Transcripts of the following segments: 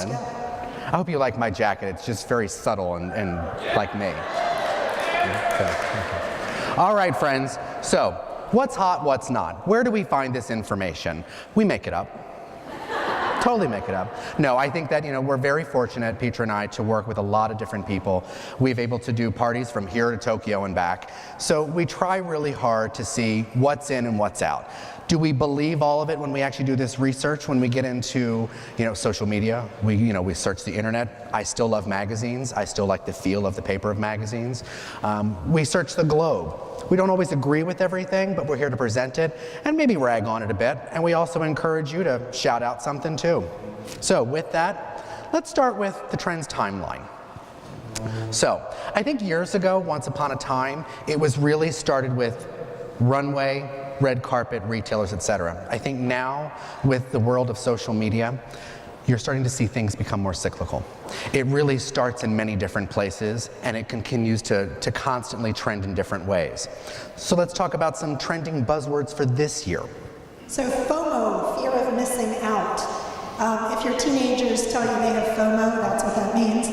fun. I hope you like my jacket. It's just very subtle and like me. Okay. All right, friends. So, what's hot, what's not? Where do we find this information? We make it up. Totally make it up. No, I think that, we're very fortunate, Petra and I, to work with a lot of different people. We've able to do parties from here to Tokyo and back. So we try really hard to see what's in and what's out. Do we believe all of it when we actually do this research? When we get into, social media, we search the internet. I still love magazines. I still like the feel of the paper of magazines. We search the globe. We don't always agree with everything, but we're here to present it and maybe rag on it a bit. And we also encourage you to shout out something too. So with that, let's start with the trends timeline. So I think years ago, once upon a time, it was really started with runway, red carpet, retailers, etc. I think now, with the world of social media, you're starting to see things become more cyclical. It really starts in many different places, and it continues to constantly trend in different ways. So let's talk about some trending buzzwords for this year. So FOMO, fear of missing out. If your teenagers tell you they have FOMO, that's what that means.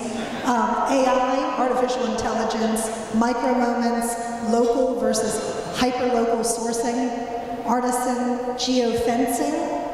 AI, artificial intelligence, micro moments, local versus hyperlocal sourcing, artisan geofencing,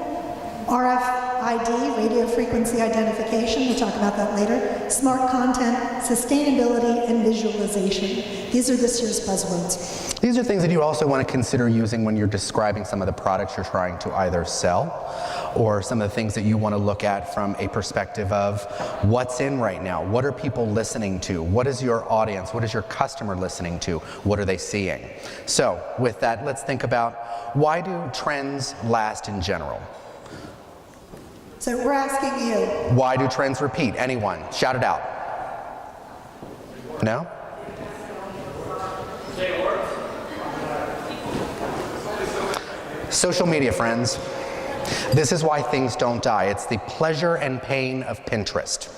RFID, radio frequency identification, we'll talk about that later, smart content, sustainability, and visualization. These are this year's buzzwords. These are things that you also want to consider using when you're describing some of the products you're trying to either sell, or some of the things that you want to look at from a perspective of what's in right now. What are people listening to? What is your audience? What is your customer listening to? What are they seeing? So with that, let's think about, why do trends last in general? So we're asking you. Why do trends repeat? Anyone? Shout it out. No? Social media, friends. This is why things don't die. It's the pleasure and pain of Pinterest.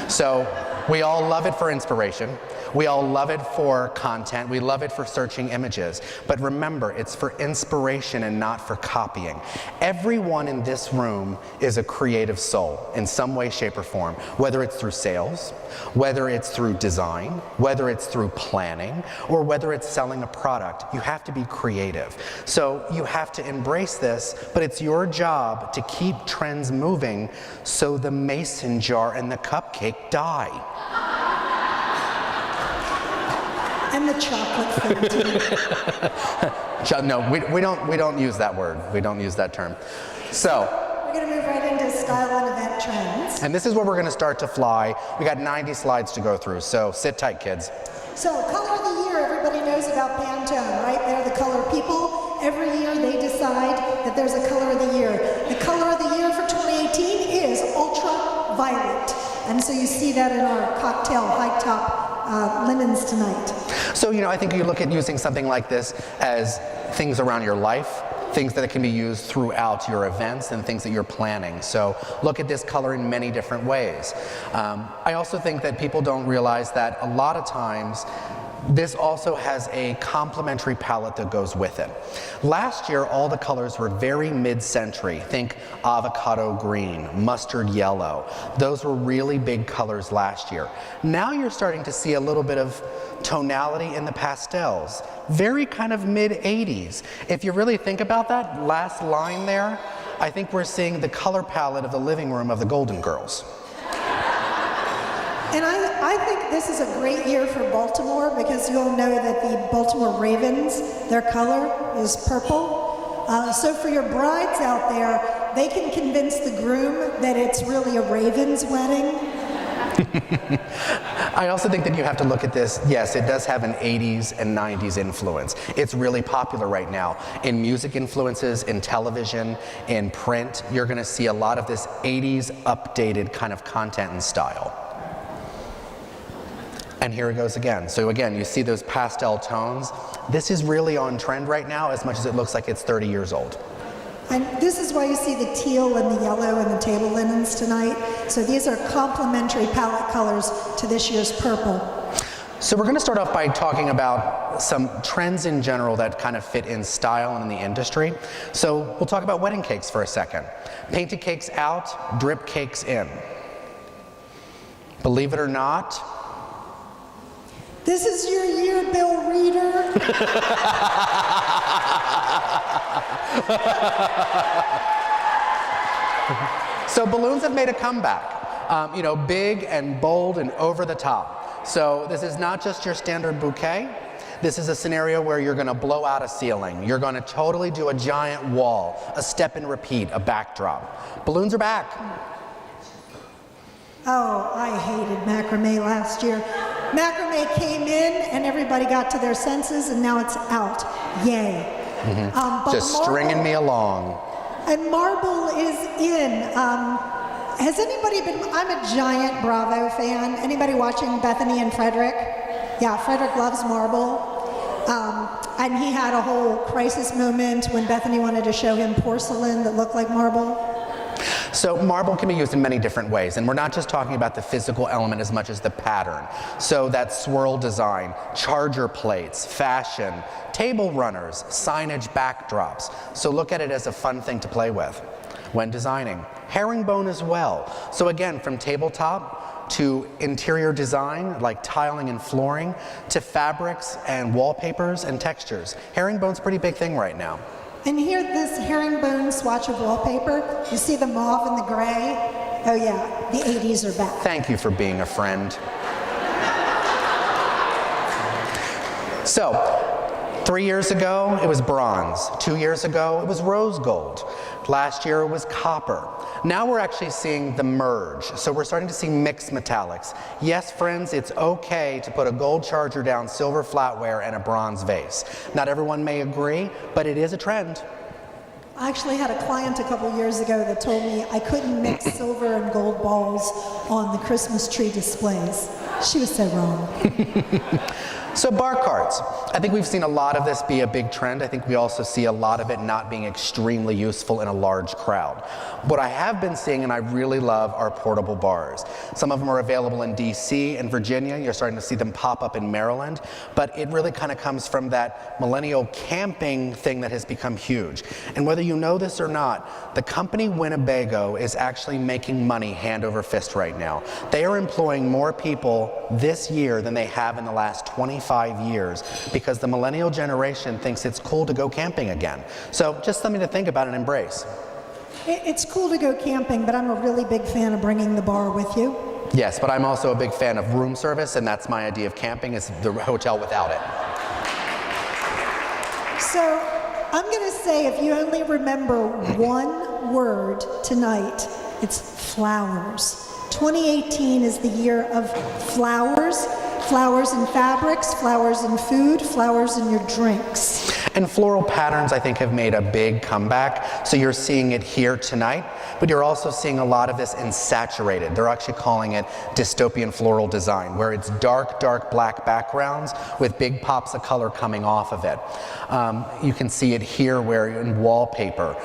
So we all love it for inspiration. We all love it for content. We love it for searching images. But remember, it's for inspiration and not for copying. Everyone in this room is a creative soul in some way, shape, or form, whether it's through sales, whether it's through design, whether it's through planning, or whether it's selling a product. You have to be creative. So you have to embrace this, but it's your job to keep trends moving so the mason jar and the cupcake die. And the chocolate fountain. No, we don't use that word. We don't use that term. So we're going to move right into style and event trends. And this is where we're going to start to fly. We got 90 slides to go through, so sit tight, kids. So color of the year, everybody knows about Pantone, right? They're the color people. Every year they decide that there's a color of the year. The color of the year for 2018 is ultraviolet. And so you see that in our cocktail high top linens tonight. So, I think you look at using something like this as things around your life, things that can be used throughout your events and things that you're planning. So look at this color in many different ways. I also think that people don't realize that a lot of times this also has a complementary palette that goes with it. Last year, all the colors were very mid-century. Think avocado green, mustard yellow. Those were really big colors last year. Now you're starting to see a little bit of tonality in the pastels. Very kind of mid-80s. If you really think about that last line there, I think we're seeing the color palette of the living room of the Golden Girls. And I think this is a great year for Baltimore, because you all know that the Baltimore Ravens, their color is purple. So for your brides out there, they can convince the groom that it's really a Ravens wedding. I also think that you have to look at this. Yes, it does have an 80s and 90s influence. It's really popular right now. In music influences, in television, in print, you're going to see a lot of this 80s updated kind of content and style. And here it goes again. So again, you see those pastel tones. This is really on trend right now, as much as it looks like it's 30 years old. And this is why you see the teal and the yellow and the table linens tonight. So these are complementary palette colors to this year's purple. So we're going to start off by talking about some trends in general that kind of fit in style and in the industry. So we'll talk about wedding cakes for a second. Painted cakes out, drip cakes in. Believe it or not, this is your year, Bill Reader. So balloons have made a comeback, big and bold and over the top. So this is not just your standard bouquet. This is a scenario where you're going to blow out a ceiling. You're going to totally do a giant wall, a step and repeat, a backdrop. Balloons are back. Oh, I hated macrame last year. Macrame came in and everybody got to their senses, and now it's out. Yay. But Just stringing me along. And marble is in. Has anybody been, I'm a giant Bravo fan. Anybody watching Bethany and Frederick? Yeah, Frederick loves marble. And he had a whole crisis moment when Bethany wanted to show him porcelain that looked like marble. So marble can be used in many different ways, and we're not just talking about the physical element as much as the pattern. So that swirl design, charger plates, fashion, table runners, signage backdrops. So look at it as a fun thing to play with when designing. Herringbone as well. So again, from tabletop to interior design, like tiling and flooring, to fabrics and wallpapers and textures. Herringbone's a pretty big thing right now. And here, this herringbone swatch of wallpaper, you see the mauve and the gray? Oh yeah, the 80s are back. Thank you for being a friend. So, 3 years ago, it was bronze. 2 years ago, it was rose gold. Last year, it was copper. Now we're actually seeing the merge. So we're starting to see mixed metallics. Yes, friends, it's okay to put a gold charger down silver flatware and a bronze vase. Not everyone may agree, but it is a trend. I actually had a client a couple years ago that told me I couldn't mix silver and gold balls on the Christmas tree displays. She was so wrong. So bar cards. I think we've seen a lot of this be a big trend. I think we also see a lot of it not being extremely useful in a large crowd. What I have been seeing, and I really love, are portable bars. Some of them are available in DC and Virginia. You're starting to see them pop up in Maryland. But it really kind of comes from that millennial camping thing that has become huge. And whether you know this or not, the company Winnebago is actually making money hand over fist right now. They are employing more people this year than they have in the last 25 years because the millennial generation thinks it's cool to go camping again. So just something to think about and embrace. It's cool to go camping, but I'm a really big fan of bringing the bar with you. Yes, but I'm also a big fan of room service, and that's my idea of camping, is the hotel without it. So I'm going to say, if you only remember one word tonight, it's flowers. 2018 is the year of flowers. Flowers in fabrics, flowers in food, flowers in your drinks. And floral patterns, I think, have made a big comeback. So you're seeing it here tonight, but you're also seeing a lot of this in saturated. They're actually calling it dystopian floral design, where it's dark, dark black backgrounds with big pops of color coming off of it. You can see it here where in wallpaper,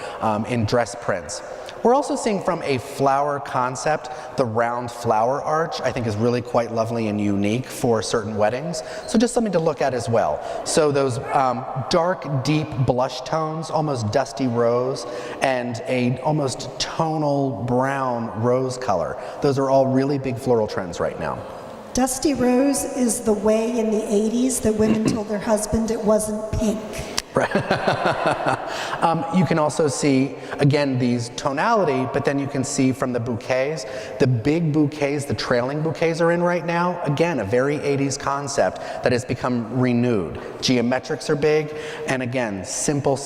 in dress prints. We're also seeing from a flower concept, the round flower arch, I think is really quite lovely and unique for certain weddings. So just something to look at as well. So those dark, deep blush tones, almost dusty rose, and a almost tonal brown rose color. Those are all really big floral trends right now. Dusty rose is the way in the 80s that women told their husband it wasn't pink. You can also see, again, these tonality, but then you can see from the bouquets, the big bouquets, the trailing bouquets are in right now. Again, a very 80s concept that has become renewed. Geometrics are big, and again, simple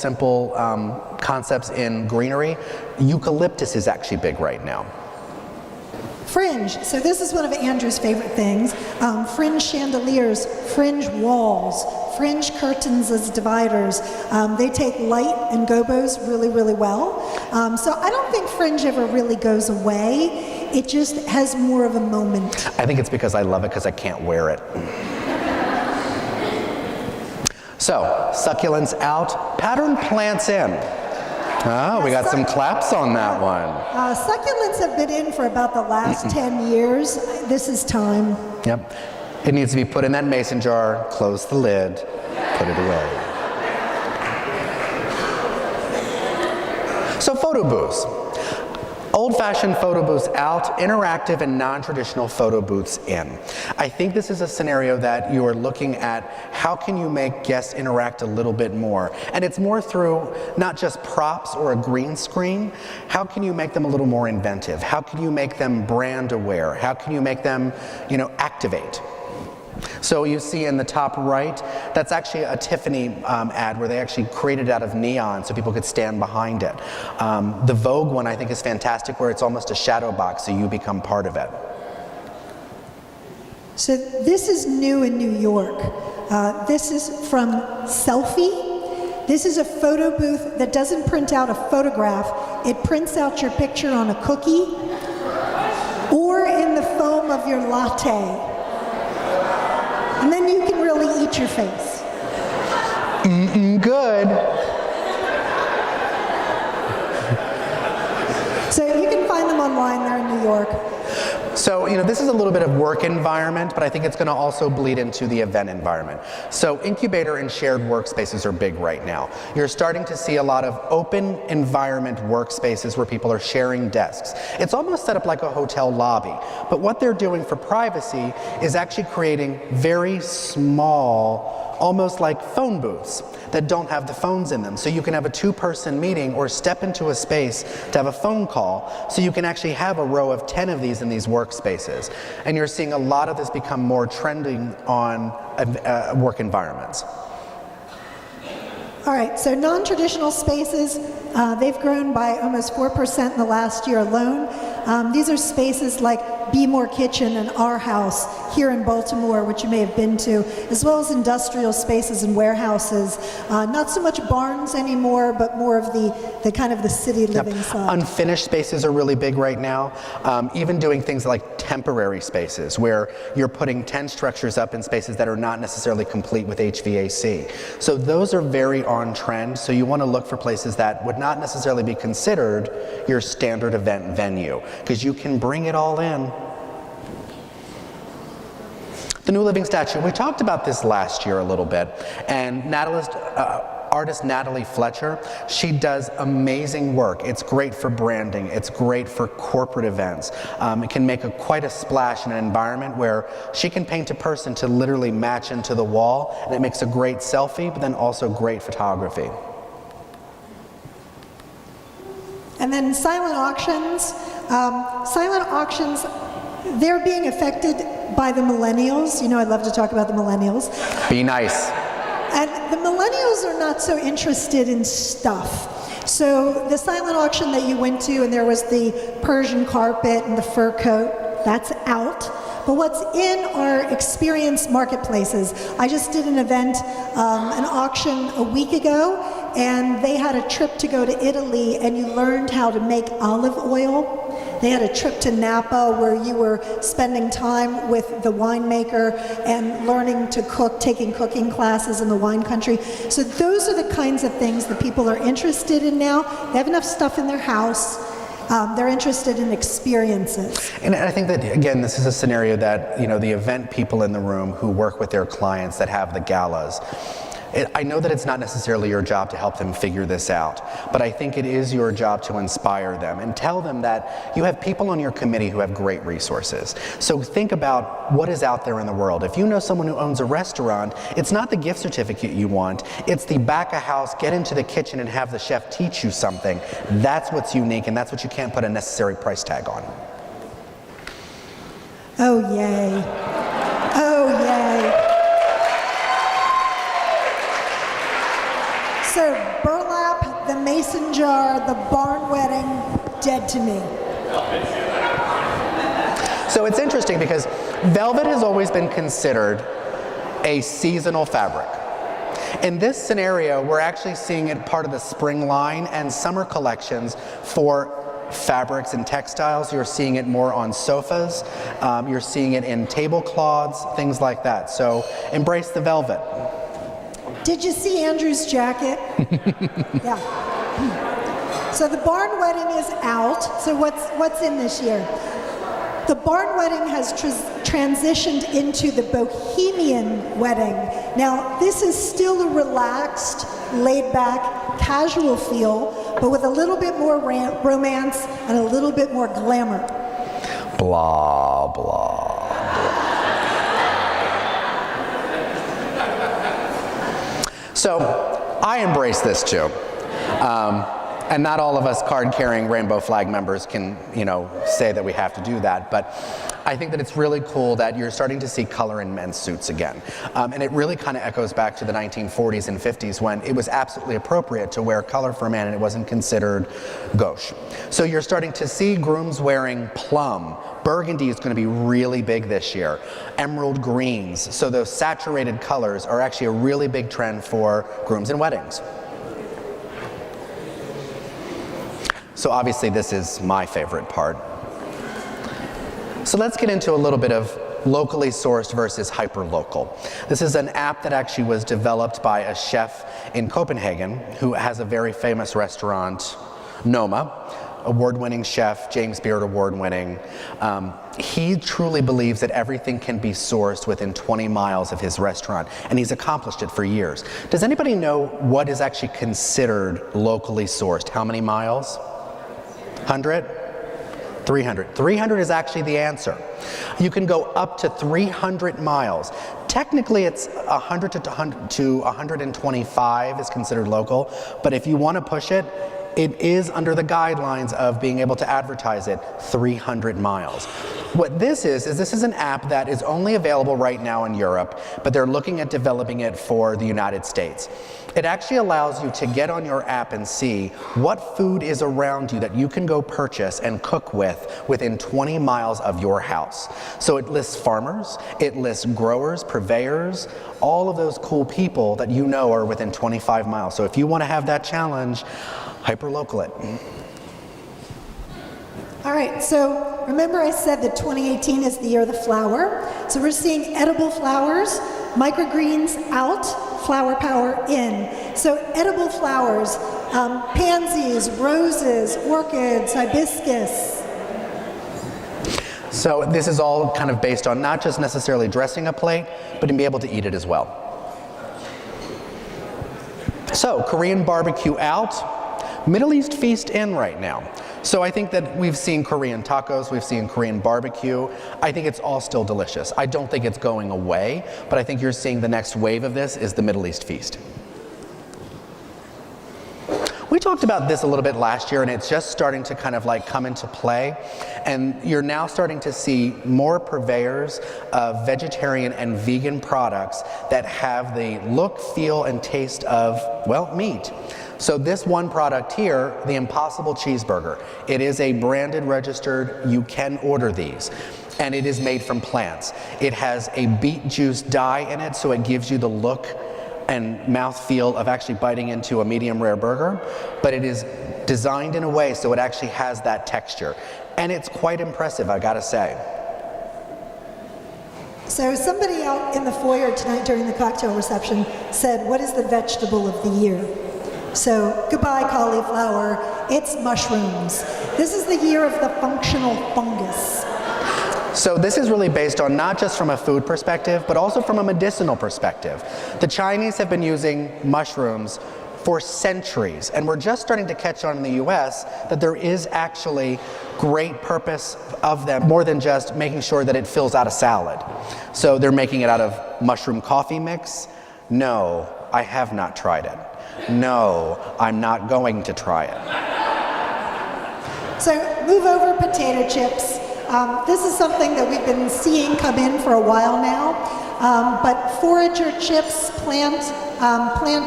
concepts in greenery. Eucalyptus is actually big right now. Fringe. So this is one of Andrew's favorite things. Fringe chandeliers, fringe walls, fringe curtains as dividers. They take light and gobos really, really well. So I don't think fringe ever really goes away. It just has more of a moment. I think it's because I love it because I can't wear it. So, succulents out, pattern plants in. Oh, we got some claps on that one. Succulents have been in for about the last 10 years. This is time. Yep. It needs to be put in that mason jar, close the lid, put it away. So photo booths. Old-fashioned photo booths out, interactive and non-traditional photo booths in. I think this is a scenario that you are looking at how can you make guests interact a little bit more. And it's more through not just props or a green screen. How can you make them a little more inventive? How can you make them brand aware? How can you make them, activate? So you see in the top right, that's actually a Tiffany ad where they actually created it out of neon so people could stand behind it. The Vogue one I think is fantastic where it's almost a shadow box so you become part of it. So this is new in New York. This is from Selfie. This is a photo booth that doesn't print out a photograph. It prints out your picture on a cookie or in the foam of your latte. And then you can really eat your face. Good. So you can find them online. They're in New York. So, this is a little bit of work environment, but I think it's going to also bleed into the event environment. So incubator and shared workspaces are big right now. You're starting to see a lot of open environment workspaces where people are sharing desks. It's almost set up like a hotel lobby, but what they're doing for privacy is actually creating very small, almost like phone booths that don't have the phones in them. So you can have a two-person meeting or step into a space to have a phone call. So you can actually have a row of 10 of these in these workspaces. And you're seeing a lot of this become more trending on work environments. All right, so non-traditional spaces, they've grown by almost 4% in the last year alone. These are spaces like Be More Kitchen and Our House here in Baltimore, which you may have been to, as well as industrial spaces and warehouses. Not so much barns anymore, but more of the kind of the city living side. Unfinished spaces are really big right now. Even doing things like temporary spaces, where you're putting tent structures up in spaces that are not necessarily complete with HVAC. So those are very on trend, so you want to look for places that would not necessarily be considered your standard event venue, because you can bring it all in. The New Living Statue, we talked about this last year a little bit, and artist Natalie Fletcher, she does amazing work. It's great for branding, it's great for corporate events. It can make quite a splash in an environment where she can paint a person to literally match into the wall, and it makes a great selfie, but then also great photography. And then silent auctions. Silent auctions, they're being affected by the millennials. I love to talk about the millennials. Be nice. And the millennials are not so interested in stuff. So the silent auction that you went to, and there was the Persian carpet and the fur coat, that's out. But what's in are experience marketplaces. I just did an event, an auction a week ago, and they had a trip to go to Italy, and you learned how to make olive oil. They had a trip to Napa where you were spending time with the winemaker and learning to cook, taking cooking classes in the wine country. So those are the kinds of things that people are interested in now. They have enough stuff in their house. They're interested in experiences. And I think that, again, this is a scenario that, the event people in the room who work with their clients that have the galas, I know that it's not necessarily your job to help them figure this out, but I think it is your job to inspire them and tell them that you have people on your committee who have great resources. So think about what is out there in the world. If you know someone who owns a restaurant, it's not the gift certificate you want, it's the back of house, get into the kitchen and have the chef teach you something. That's what's unique, and that's what you can't put a necessary price tag on. Oh, yay. Oh, yay. So burlap, the mason jar, the barn wedding, dead to me. So it's interesting because velvet has always been considered a seasonal fabric. In this scenario, we're actually seeing it part of the spring line and summer collections for fabrics and textiles. You're seeing it more on sofas. You're seeing it in tablecloths, things like that. So embrace the velvet. Did you see Andrew's jacket? Yeah. So the barn wedding is out. So what's in this year? The barn wedding has transitioned into the bohemian wedding. Now, this is still a relaxed, laid-back, casual feel, but with a little bit more romance and a little bit more glamour. Blah, blah. So, I embrace this too. And not all of us card-carrying rainbow flag members can, say that we have to do that, but I think that it's really cool that you're starting to see color in men's suits again. And it really kind of echoes back to the 1940s and 50s when it was absolutely appropriate to wear color for a man and it wasn't considered gauche. So you're starting to see grooms wearing plum. Burgundy is going to be really big this year. Emerald greens. So those saturated colors are actually a really big trend for grooms and weddings. So obviously this is my favorite part. So let's get into a little bit of locally sourced versus hyper-local. This is an app that actually was developed by a chef in Copenhagen who has a very famous restaurant, Noma, award-winning chef, James Beard award-winning. He truly believes that everything can be sourced within 20 miles of his restaurant, and he's accomplished it for years. Does anybody know what is actually considered locally sourced? How many miles? 100? 300. 300 is actually the answer. You can go up to 300 miles. Technically, it's 100 to 125 is considered local, but if you want to push it, it is under the guidelines of being able to advertise it 300 miles. What this is this is an app that is only available right now in Europe, but they're looking at developing it for the United States. It actually allows you to get on your app and see what food is around you that you can go purchase and cook with within 20 miles of your house. So it lists farmers, it lists growers, purveyors, all of those cool people that you know are within 25 miles. So if you want to have that challenge, hyper-local it. All right, so remember I said that 2018 is the year of the flower. So we're seeing edible flowers, microgreens out, flower power in. So edible flowers, pansies, roses, orchids, hibiscus. So this is all kind of based on not just necessarily dressing a plate, but to be able to eat it as well. So Korean barbecue out, Middle East feast in right now. So I think that we've seen Korean tacos, we've seen Korean barbecue. I think it's all still delicious. I don't think it's going away, but I think you're seeing the next wave of this is the Middle East feast. We talked about this a little bit last year, and it's just starting to kind of like come into play. And you're now starting to see more purveyors of vegetarian and vegan products that have the look, feel, and taste of, well, meat. So this one product here, the Impossible Cheeseburger, it is a branded, registered, you can order these. And it is made from plants. It has a beet juice dye in it, so it gives you the look and mouthfeel of actually biting into a medium rare burger, but it is designed in a way so it actually has that texture. And it's quite impressive, I gotta say. So somebody out in the foyer tonight during the cocktail reception said, what is the vegetable of the year? So goodbye cauliflower, it's mushrooms. This is the year of the functional fungus. So this is really based on not just from a food perspective, but also from a medicinal perspective. The Chinese have been using mushrooms for centuries, and we're just starting to catch on in the US that there is actually great purpose of them, more than just making sure that it fills out a salad. So they're making it out of mushroom coffee mix. No, I have not tried it. No, I'm not going to try it. So move over potato chips. This is something that we've been seeing come in for a while now, but forager chips, plant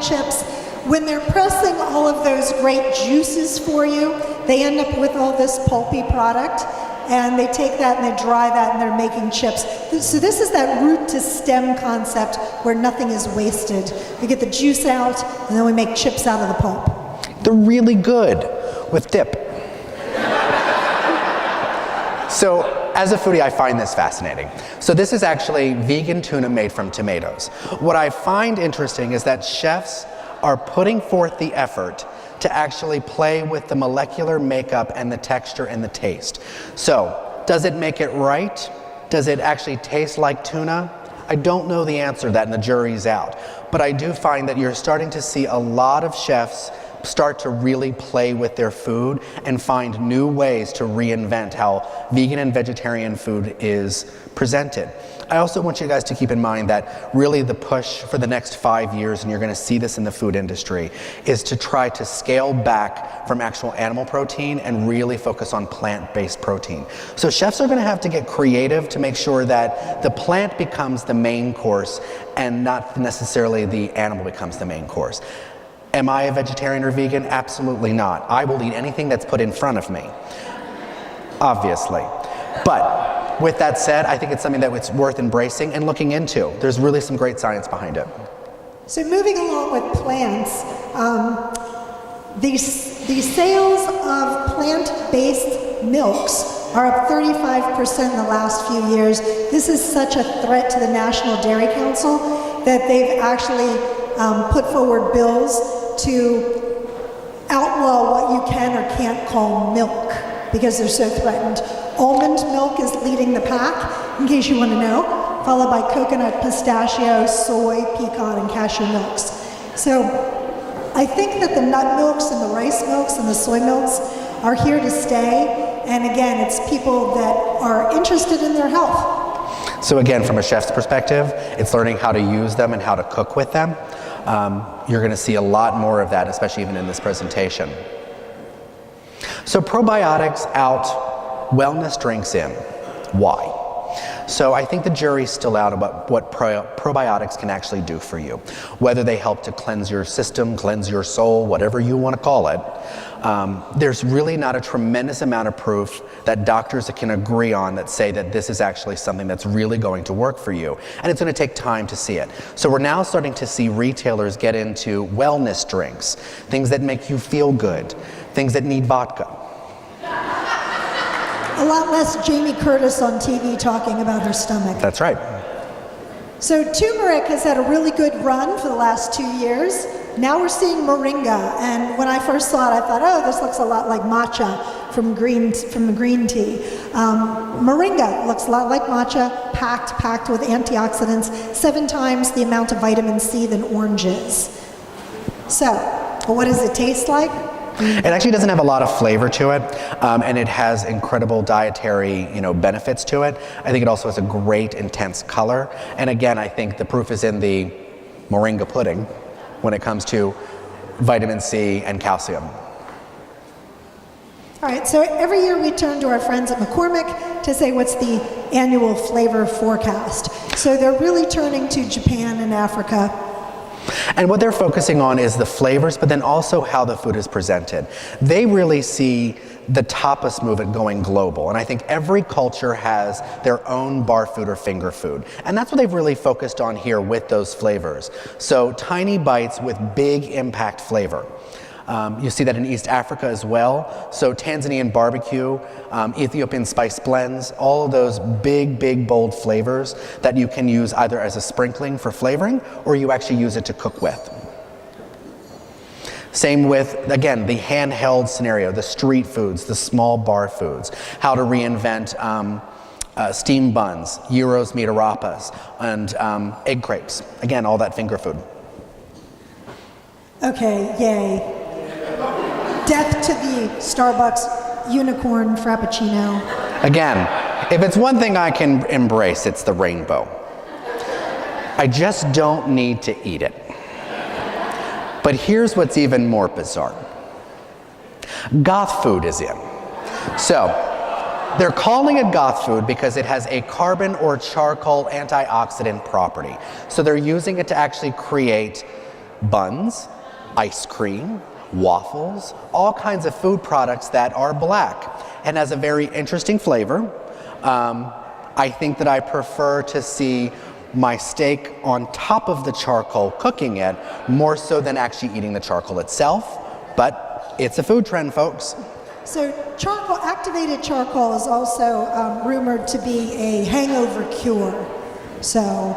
chips, when they're pressing all of those great juices for you, they end up with all this pulpy product, and they take that and they dry that and they're making chips. So this is that root to stem concept where nothing is wasted. We get the juice out and then we make chips out of the pulp. They're really good with dip. So as a foodie, I find this fascinating. So this is actually vegan tuna made from tomatoes. What I find interesting is that chefs are putting forth the effort to actually play with the molecular makeup and the texture and the taste. So Does it make it right? Does it actually taste like tuna? I don't know the answer to that, and the jury's out. But I do find that you're starting to see a lot of chefs start to really play with their food and find new ways to reinvent how vegan and vegetarian food is presented. I also want you guys to keep in mind that really the push for the next 5 years, and you're going to see this in the food industry, is to try to scale back from actual animal protein and really focus on plant-based protein. So chefs are going to have to get creative to make sure that the plant becomes the main course and not necessarily the animal becomes the main course. Am I a vegetarian or vegan? Absolutely not. I will eat anything that's put in front of me, obviously. But with that said, I think it's something that it's worth embracing and looking into. There's really some great science behind it. So moving along with plants, the sales of plant-based milks are up 35% in the last few years. This is such a threat to the National Dairy Council that they've actually put forward bills to outlaw what you can or can't call milk because they're so threatened. Almond milk is leading the pack, in case you want to know, followed by coconut, pistachio, soy, pecan, and cashew milks. So I think that the nut milks and the rice milks and the soy milks are here to stay. And again, it's people that are interested in their health. So again, from a chef's perspective, it's learning how to use them and how to cook with them. You're going to see a lot more of that, especially even in this presentation. So probiotics out, wellness drinks in. Why? So I think the jury's still out about what probiotics can actually do for you. Whether they help to cleanse your system, cleanse your soul, whatever you want to call it. There's really not a tremendous amount of proof that doctors can agree on that say that this is actually something that's really going to work for you. And it's going to take time to see it. So we're now starting to see retailers get into wellness drinks, things that make you feel good, things that need vodka. A lot less Jamie Curtis on TV talking about her stomach. That's right. So turmeric has had a really good run for the last 2 years. Now we're seeing moringa, and when I first saw it, I thought, oh, this looks a lot like matcha from the green tea. Moringa looks a lot like matcha, packed with antioxidants, 7 times the amount of vitamin C than oranges. So, but what does it taste like? It actually doesn't have a lot of flavor to it, and it has incredible dietary, benefits to it. I think it also has a great intense color, and again, I think the proof is in the moringa pudding when it comes to vitamin C and calcium. All right, so every year we turn to our friends at McCormick to say what's the annual flavor forecast. So they're really turning to Japan and Africa. And what they're focusing on is the flavors, but then also how the food is presented. They really see the tapas movement going global, and I think every culture has their own bar food or finger food. And that's what they've really focused on here with those flavors. So tiny bites with big impact flavor. You see that in East Africa as well. So Tanzanian barbecue, Ethiopian spice blends, all of those big, bold flavors that you can use either as a sprinkling for flavoring or you actually use it to cook with. Same with, again, the handheld scenario, the street foods, the small bar foods, how to reinvent steam buns, gyros, mitarapas, and egg crepes. Again, all that finger food. Okay, yay. Death to the Starbucks unicorn frappuccino. Again, if it's one thing I can embrace, it's the rainbow. I just don't need to eat it. But here's what's even more bizarre. Goth food is in. So, they're calling it goth food because it has a carbon or charcoal antioxidant property. So they're using it to actually create buns, ice cream, waffles, all kinds of food products that are black and has a very interesting flavor. I think that I prefer to see my steak on top of the charcoal cooking it more so than actually eating the charcoal itself, but it's a food trend, folks. So charcoal, activated charcoal is also rumored to be a hangover cure. So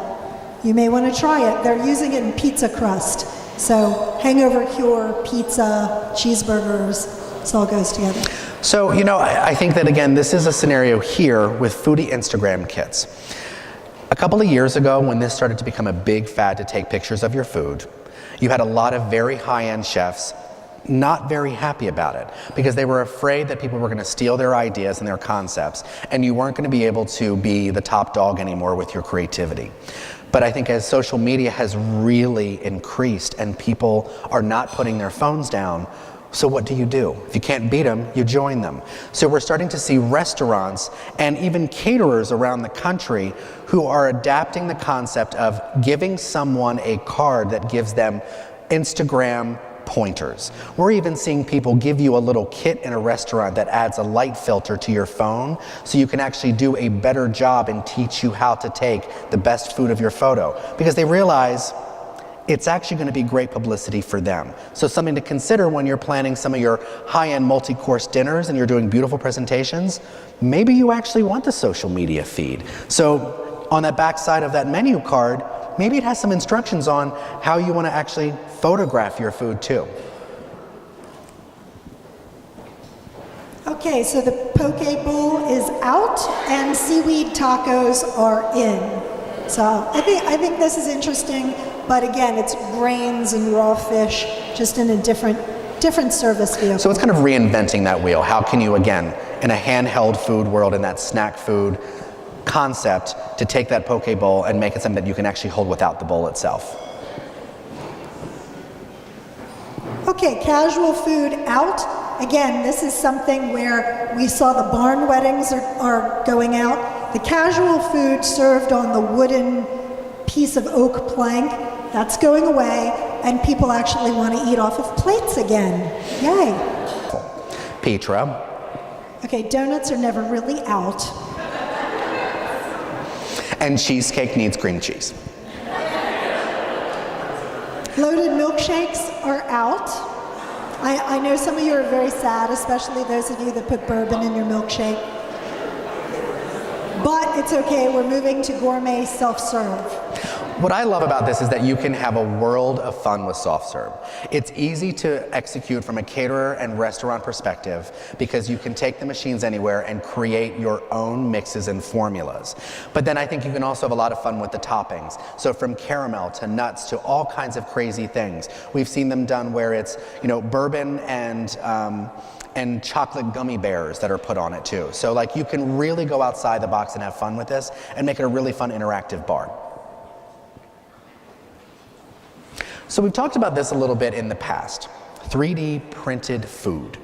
you may want to try it. They're using it in pizza crust. So hangover cure, pizza, cheeseburgers, this all goes together. So, I think that, again, this is a scenario here with foodie Instagram kits. A couple of years ago, when this started to become a big fad to take pictures of your food, you had a lot of very high-end chefs not very happy about it because they were afraid that people were going to steal their ideas and their concepts, and you weren't going to be able to be the top dog anymore with your creativity. But I think as social media has really increased and people are not putting their phones down, so what do? If you can't beat them, you join them. So we're starting to see restaurants and even caterers around the country who are adapting the concept of giving someone a card that gives them Instagram pointers. We're even seeing people give you a little kit in a restaurant that adds a light filter to your phone so you can actually do a better job and teach you how to take the best food of your photo, because they realize it's actually going to be great publicity for them. So something to consider when you're planning some of your high-end multi-course dinners and you're doing beautiful presentations, maybe you actually want the social media feed. So on that back side of that menu card, maybe it has some instructions on how you want to actually photograph your food too. Okay, so the poke bowl is out and seaweed tacos are in. So I think this is interesting, but again, it's grains and raw fish, just in a different service vehicle. So it's kind of reinventing that wheel. How can you, again, in a handheld food world, in that snack food concept, to take that poke bowl and make it something that you can actually hold without the bowl itself? Okay, casual food out. Again, this is something where we saw the barn weddings are going out. The casual food served on the wooden piece of oak plank, that's going away, and people actually want to eat off of plates again. Yay. Petra. Okay, donuts are never really out. And cheesecake needs cream cheese. Loaded milkshakes are out. I know some of you are very sad, especially those of you that put bourbon in your milkshake. But it's okay, we're moving to gourmet self-serve. What I love about this is that you can have a world of fun with soft serve. It's easy to execute from a caterer and restaurant perspective because you can take the machines anywhere and create your own mixes and formulas. But then I think you can also have a lot of fun with the toppings. So from caramel to nuts to all kinds of crazy things. We've seen them done where it's, bourbon and chocolate gummy bears that are put on it too. So like you can really go outside the box and have fun with this and make it a really fun interactive bar. So we've talked about this a little bit in the past, 3D printed food.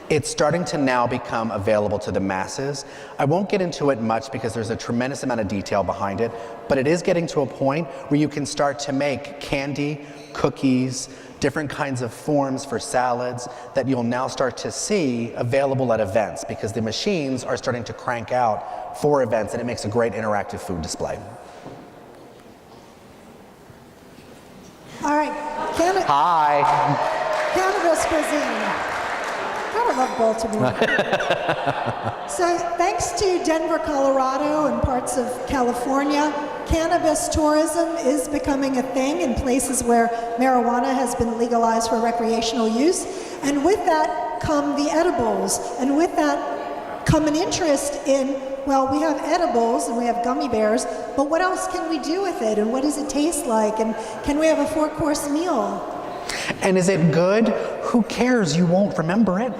It's starting to now become available to the masses. I won't get into it much because there's a tremendous amount of detail behind it, but it is getting to a point where you can start to make candy, cookies, different kinds of forms for salads that you'll now start to see available at events because the machines are starting to crank out for events, and it makes a great interactive food display. All right, Hi. cannabis cuisine. I love Baltimore. So thanks to Denver, Colorado, and parts of California, cannabis tourism is becoming a thing in places where marijuana has been legalized for recreational use. And with that come the edibles. And with that come an interest in, well, we have edibles and we have gummy bears, but what else can we do with it? And what does it taste like? And can we have a 4-course meal? And is it good? Who cares? You won't remember it.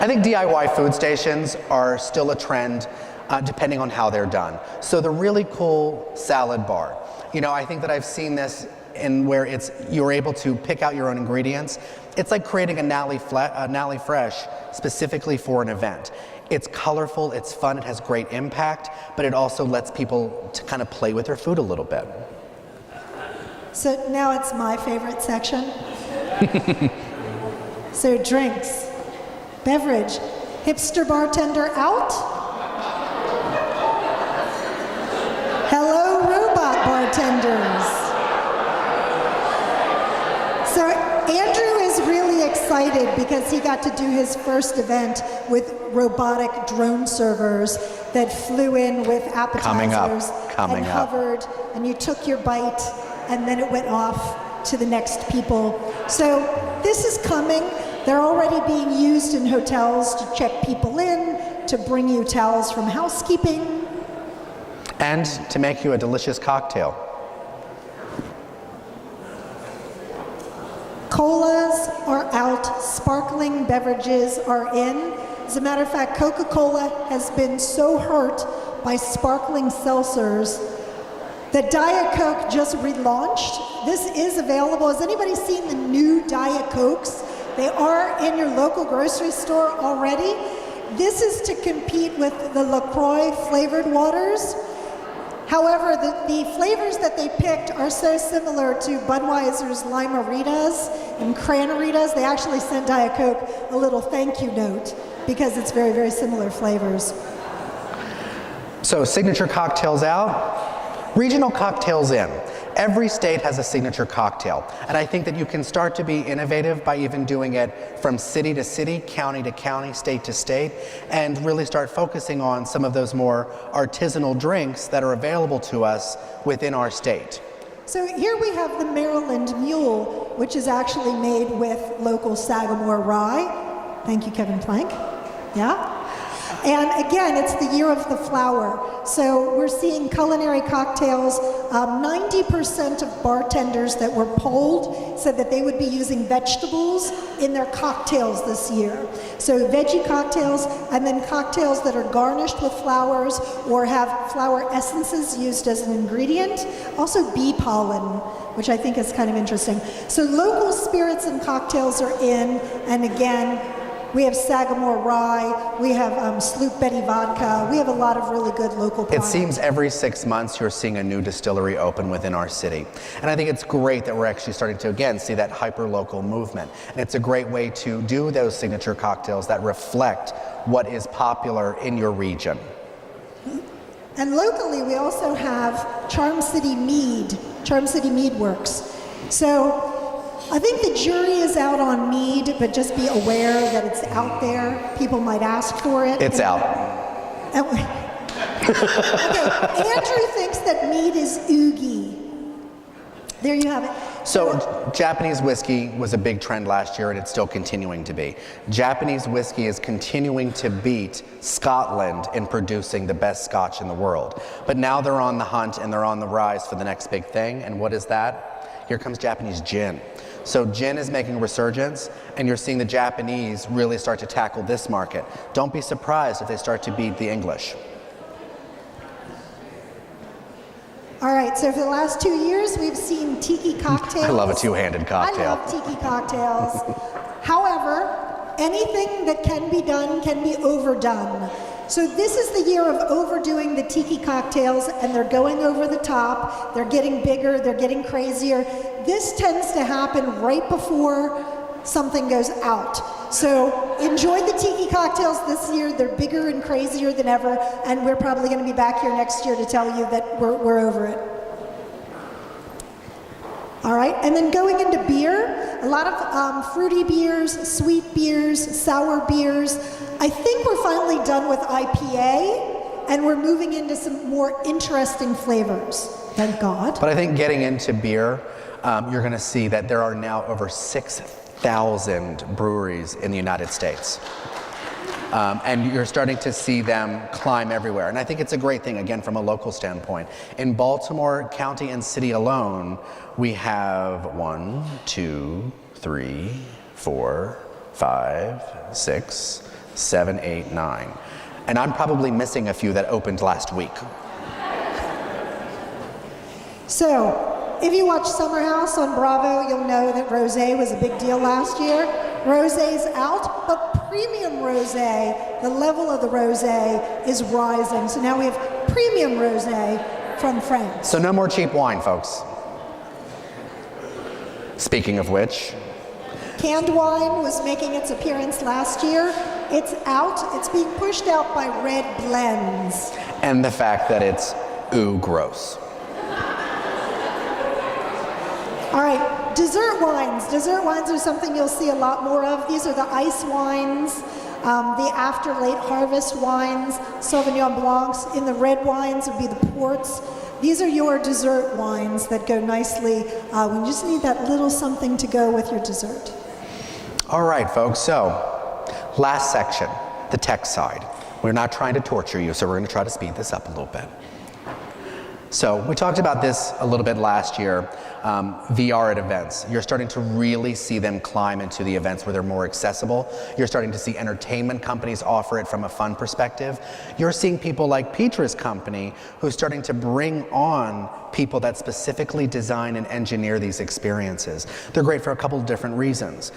I think DIY food stations are still a trend depending on how they're done. So the really cool salad bar. I think that I've seen this in where you're able to pick out your own ingredients. It's like creating a Nally Fresh specifically for an event. It's colorful, it's fun, it has great impact, but it also lets people to kind of play with their food a little bit. So now it's my favorite section. So drinks, beverage, hipster bartender out. Hello, robot bartenders. So Andrew is really excited because he got to do his first event with robotic drone servers that flew in with appetizers and hovered, and you took your bite and then it went off to the next people. So this is coming. They're already being used in hotels to check people in, to bring you towels from housekeeping. And to make you a delicious cocktail. Colas are out, sparkling beverages are in. As a matter of fact, Coca-Cola has been so hurt by sparkling seltzers that Diet Coke just relaunched. This is available. Has anybody seen the new Diet Cokes? They are in your local grocery store already. This is to compete with the LaCroix flavored waters. However, the flavors that they picked are so similar to Budweiser's Lime-A-Ritas and Cran-A-Ritas, they actually sent Diet Coke a little thank you note because it's very, very similar flavors. So signature cocktails out, regional cocktails in. Every state has a signature cocktail, and I think that you can start to be innovative by even doing it from city to city, county to county, state to state, and really start focusing on some of those more artisanal drinks that are available to us within our state. So here we have the Maryland Mule, which is actually made with local Sagamore rye. Thank you, Kevin Plank. Yeah? And again, it's the year of the flower. So we're seeing culinary cocktails. 90% of bartenders that were polled said that they would be using vegetables in their cocktails this year. So veggie cocktails, and then cocktails that are garnished with flowers or have flower essences used as an ingredient. Also bee pollen, which I think is kind of interesting. So local spirits and cocktails are in, and again, we have Sagamore Rye, we have Sloop Betty Vodka, we have a lot of really good local products. It seems every 6 months you're seeing a new distillery open within our city. And I think it's great that we're actually starting to, again, see that hyper-local movement. And it's a great way to do those signature cocktails that reflect what is popular in your region. And locally, we also have Charm City Mead Works. So I think the jury is out on mead, but just be aware that it's out there. People might ask for it. It's out. Okay, Andrew thinks that mead is oogie. There you have it. So Japanese whiskey was a big trend last year, and it's still continuing to be. Japanese whiskey is continuing to beat Scotland in producing the best scotch in the world. But now they're on the hunt and they're on the rise for the next big thing. And what is that? Here comes Japanese gin. So gin is making a resurgence, and you're seeing the Japanese really start to tackle this market. Don't be surprised if they start to beat the English. All right, so for the last 2 years, we've seen tiki cocktails. I love a two-handed cocktail. I love tiki cocktails. However, anything that can be done can be overdone. So this is the year of overdoing the tiki cocktails, and they're going over the top, they're getting bigger, they're getting crazier. This tends to happen right before something goes out. So enjoy the tiki cocktails this year. They're bigger and crazier than ever, and we're probably going to be back here next year to tell you that we're over it. All right, and then going into beer, a lot of fruity beers, sweet beers, sour beers. I think we're finally done with IPA, and we're moving into some more interesting flavors, thank God. But I think getting into beer, you're going to see that there are now over 6,000 breweries in the United States. And you're starting to see them climb everywhere. And I think it's a great thing, again, from a local standpoint. In Baltimore County and City alone, we have 1, 2, 3, 4, 5, 6, 7, 8, 9. And I'm probably missing a few that opened last week. So, if you watch Summer House on Bravo, you'll know that rosé was a big deal last year. Rosé's out, but premium rosé, the level of the rosé is rising. So now we have premium rosé from France. So no more cheap wine, folks. Speaking of which, canned wine was making its appearance last year. It's out. It's being pushed out by red blends. And the fact that it's ooh gross. All right, dessert wines. Dessert wines are something you'll see a lot more of. These are the ice wines, the after late harvest wines, Sauvignon Blancs. In the red wines would be the ports. These are your dessert wines that go nicely when you just need that little something to go with your dessert. All right, folks, so last section, the tech side. We're not trying to torture you, so we're going to try to speed this up a little bit. So we talked about this a little bit last year, VR at events. You're starting to really see them climb into the events where they're more accessible. You're starting to see entertainment companies offer it from a fun perspective. You're seeing people like Petra's company who's starting to bring on people that specifically design and engineer these experiences. They're great for a couple of different reasons.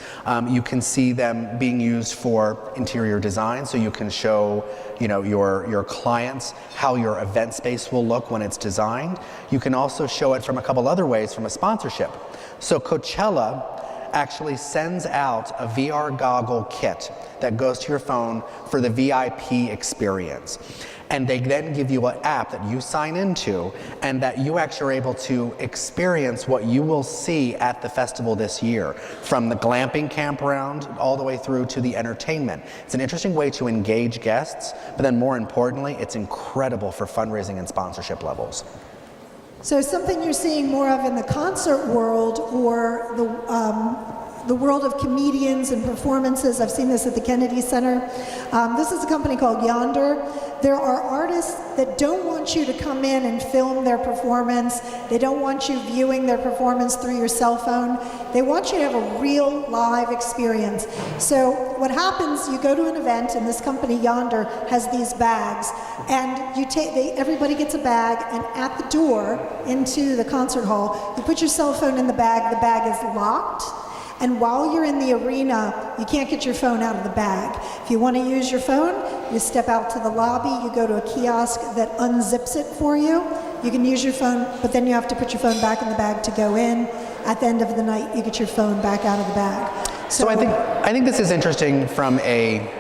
You can see them being used for interior design, so you can show your clients how your event space will look when it's designed. You can also show it from a couple other ways from a sponsorship. So Coachella actually sends out a VR goggle kit that goes to your phone for the VIP experience. And they then give you an app that you sign into and that you actually are able to experience what you will see at the festival this year, from the glamping campground all the way through to the entertainment. It's an interesting way to engage guests, but then more importantly, it's incredible for fundraising and sponsorship levels. So something you're seeing more of in the concert world or the world of comedians and performances. I've seen this at the Kennedy Center. This is a company called Yonder. There are artists that don't want you to come in and film their performance. They don't want you viewing their performance through your cell phone. They want you to have a real live experience. So what happens, you go to an event, and this company Yonder has these bags, and everybody gets a bag, and at the door into the concert hall, you put your cell phone in the bag is locked. And while you're in the arena, you can't get your phone out of the bag. If you want to use your phone, you step out to the lobby, you go to a kiosk that unzips it for you. You can use your phone, but then you have to put your phone back in the bag to go in. At the end of the night, you get your phone back out of the bag. So I think this is interesting from a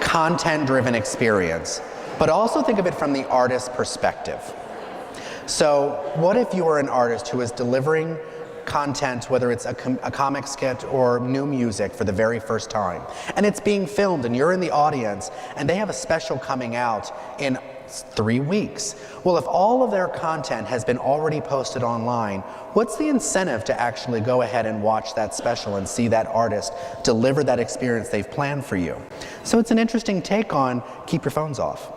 content-driven experience, but also think of it from the artist's perspective. So what if you were an artist who is delivering content, whether it's a comic skit or new music for the very first time, and it's being filmed and you're in the audience and they have a special coming out in 3 weeks. Well, if all of their content has been already posted online, what's the incentive to actually go ahead and watch that special and see that artist deliver that experience they've planned for you? So it's an interesting take on keep your phones off.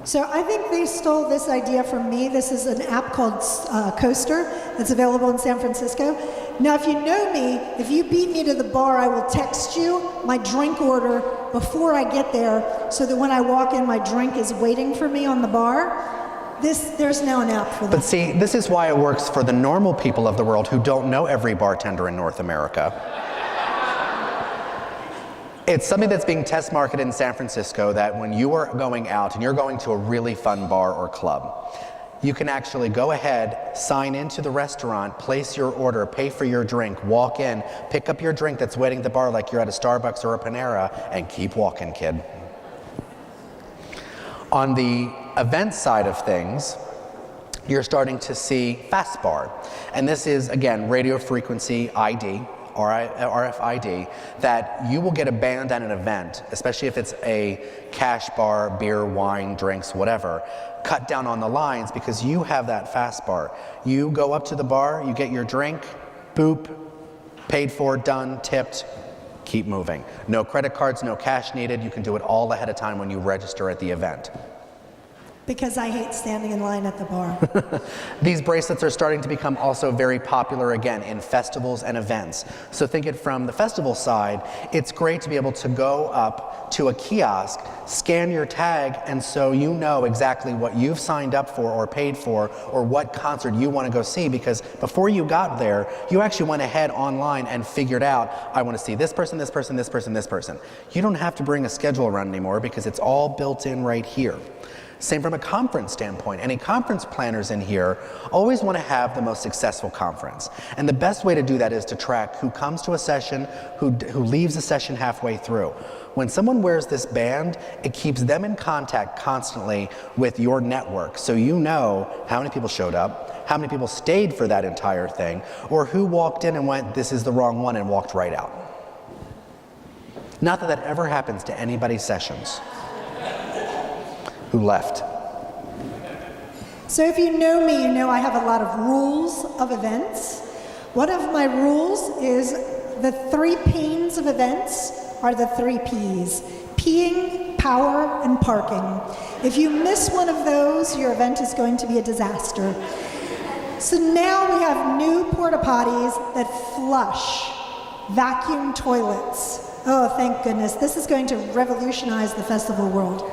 So I think they stole this idea from me. This is an app called Coaster that's available in San Francisco. Now, if you know me, if you beat me to the bar, I will text you my drink order before I get there so that when I walk in, my drink is waiting for me on the bar. There's now an app for that. But see, this is why it works for the normal people of the world who don't know every bartender in North America. It's something that's being test marketed in San Francisco, that when you are going out and you're going to a really fun bar or club, you can actually go ahead, sign into the restaurant, place your order, pay for your drink, walk in, pick up your drink that's waiting at the bar like you're at a Starbucks or a Panera, and keep walking, kid. On the event side of things, you're starting to see Fastbar. And this is, again, radio frequency ID, RFID, that you will get a band at an event, especially if it's a cash bar, beer, wine, drinks, whatever, cut down on the lines because you have that fast bar. You go up to the bar, you get your drink, boop, paid for, done, tipped, keep moving. No credit cards, no cash needed. You can do it all ahead of time when you register at the event. Because I hate standing in line at the bar. These bracelets are starting to become also very popular again in festivals and events. So think it from the festival side, it's great to be able to go up to a kiosk, scan your tag, and so you know exactly what you've signed up for or paid for or what concert you want to go see, because before you got there, you actually went ahead online and figured out, I want to see this person, this person, this person, this person. You don't have to bring a schedule around anymore because it's all built in right here. Same from a conference standpoint. Any conference planners in here always want to have the most successful conference. And the best way to do that is to track who comes to a session, who leaves a session halfway through. When someone wears this band, it keeps them in contact constantly with your network. So you know how many people showed up, how many people stayed for that entire thing, or who walked in and went, this is the wrong one, and walked right out. Not that that ever happens to anybody's sessions who left. So if you know me, you know I have a lot of rules of events. One of my rules is the 3 pains of events are the 3 Ps: peeing, power, and parking. If you miss one of those, your event is going to be a disaster. So now we have new porta potties that flush, vacuum toilets. Oh, thank goodness. This is going to revolutionize the festival world.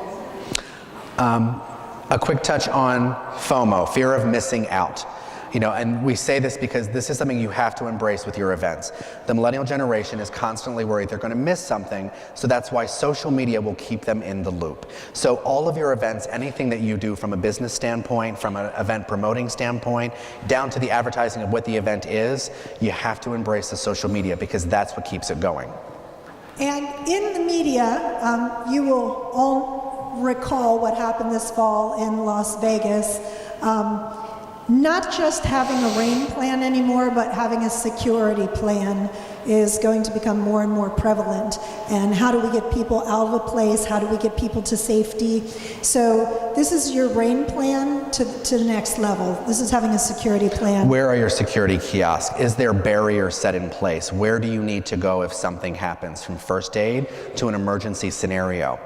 A quick touch on FOMO, fear of missing out. And we say this because this is something you have to embrace with your events. The millennial generation is constantly worried they're going to miss something, so that's why social media will keep them in the loop. So all of your events, anything that you do from a business standpoint, from an event promoting standpoint, down to the advertising of what the event is, you have to embrace the social media because that's what keeps it going. And in the media, you will all recall what happened this fall in Las Vegas. Not just having a rain plan anymore, but having a security plan is going to become more and more prevalent. And how do we get people out of a place? How do we get people to safety? So this is your rain plan to the next level. This is having a security plan. Where are your security kiosks? Is there barriers set in place? Where do you need to go if something happens, from first aid to an emergency scenario?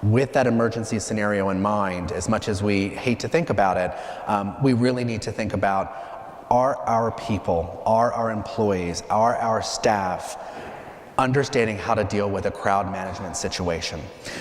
With that emergency scenario in mind, as much as we hate to think about it, we really need to think about, are our people, are our employees, are our staff understanding how to deal with a crowd management situation.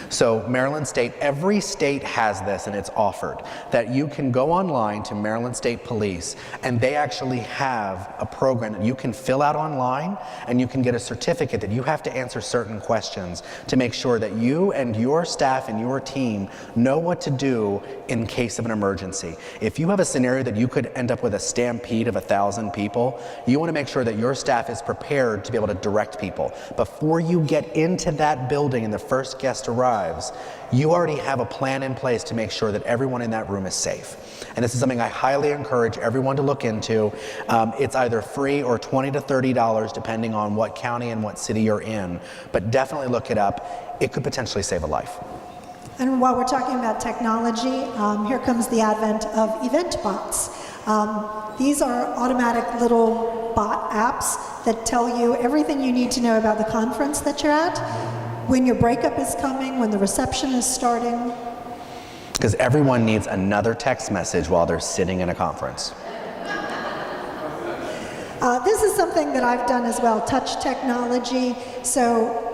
So Maryland State, every state has this, and it's offered, that you can go online to Maryland State Police and they actually have a program that you can fill out online, and you can get a certificate that you have to answer certain questions to make sure that you and your staff and your team know what to do in case of an emergency. If you have a scenario that you could end up with a stampede of 1,000 people, you want to make sure that your staff is prepared to be able to direct people. Before you get into that building and the first guest arrives, you already have a plan in place to make sure that everyone in that room is safe. And this is something I highly encourage everyone to look into. It's either free or $20 to $30 depending on what county and what city you're in, but definitely look it up. It could potentially save a life. And while we're talking about technology, here comes the advent of event bots. These are automatic little bot apps that tell you everything you need to know about the conference that you're at, when your breakup is coming, when the reception is starting. Because everyone needs another text message while they're sitting in a conference. This is something that I've done as well, touch technology. So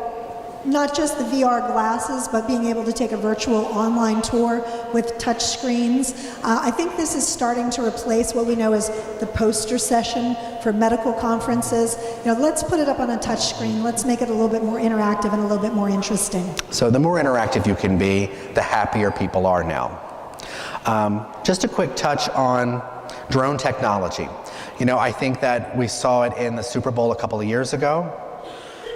not just the VR glasses, but being able to take a virtual online tour with touch screens. I think this is starting to replace what we know as the poster session for medical conferences. Let's put it up on a touch screen. Let's make it a little bit more interactive and a little bit more interesting. So the more interactive you can be, the happier people are now. Just a quick touch on drone technology. I think that we saw it in the Super Bowl a couple of years ago.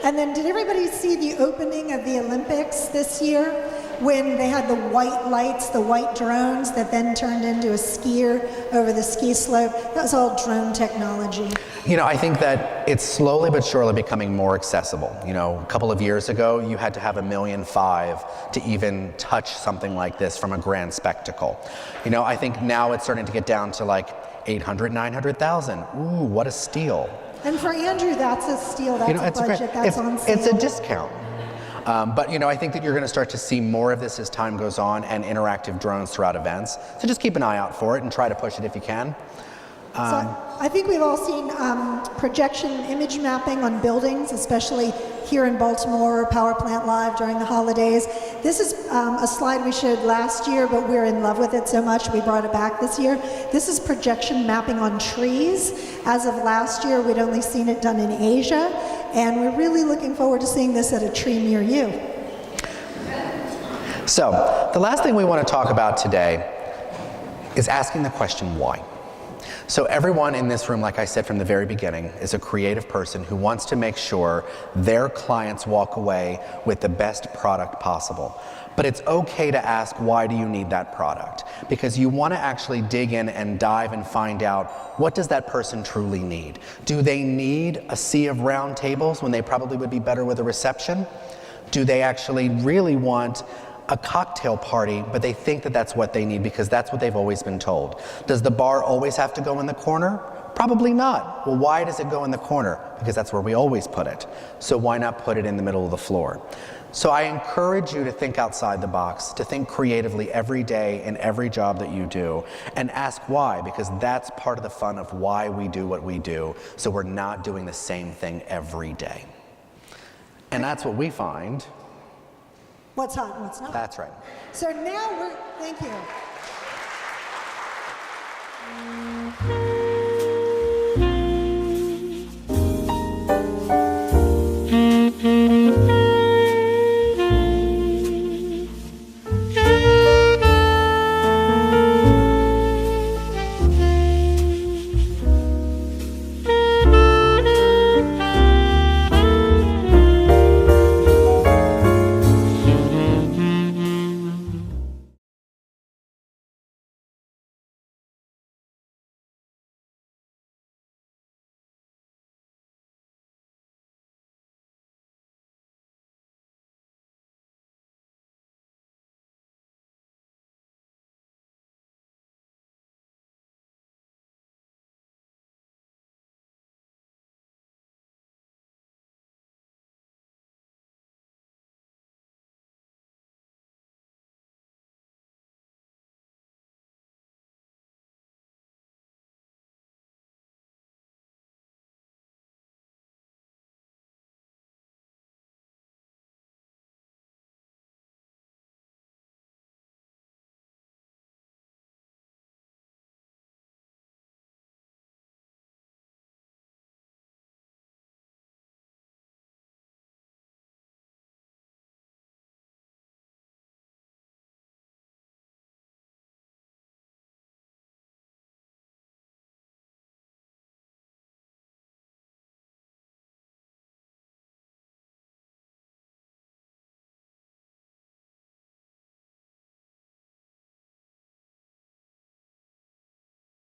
And then did everybody see the opening of the Olympics this year when they had the white lights, the white drones that then turned into a skier over the ski slope? That was all drone technology. I think that it's slowly but surely becoming more accessible. A couple of years ago, you had to have $1.5 million to even touch something like this from a grand spectacle. I think now it's starting to get down to like 800, 900,000. Ooh, what a steal. And for Andrew, that's a steal, that's a budget, that's on sale. It's a discount. But I think that you're going to start to see more of this as time goes on, and interactive drones throughout events. So just keep an eye out for it and try to push it if you can. So I think we've all seen projection image mapping on buildings, especially here in Baltimore, Power Plant Live during the holidays. This is a slide we showed last year, but we're in love with it so much we brought it back this year. This is projection mapping on trees. As of last year, we'd only seen it done in Asia, and we're really looking forward to seeing this at a tree near you. So the last thing we want to talk about today is asking the question, why? So everyone in this room, like I said from the very beginning, is a creative person who wants to make sure their clients walk away with the best product possible. But it's okay to ask, why do you need that product? Because you want to actually dig in and dive and find out, what does that person truly need? Do they need a sea of round tables when they probably would be better with a reception? Do they actually really want a cocktail party, but they think that that's what they need because that's what they've always been told? Does the bar always have to go in the corner? Probably not. Well, why does it go in the corner? Because that's where we always put it. So why not put it in the middle of the floor? So I encourage you to think outside the box, to think creatively every day in every job that you do, and ask why, because that's part of the fun of why we do what we do, so we're not doing the same thing every day. And that's what we find. What's hot and what's not. That's right. So now thank you.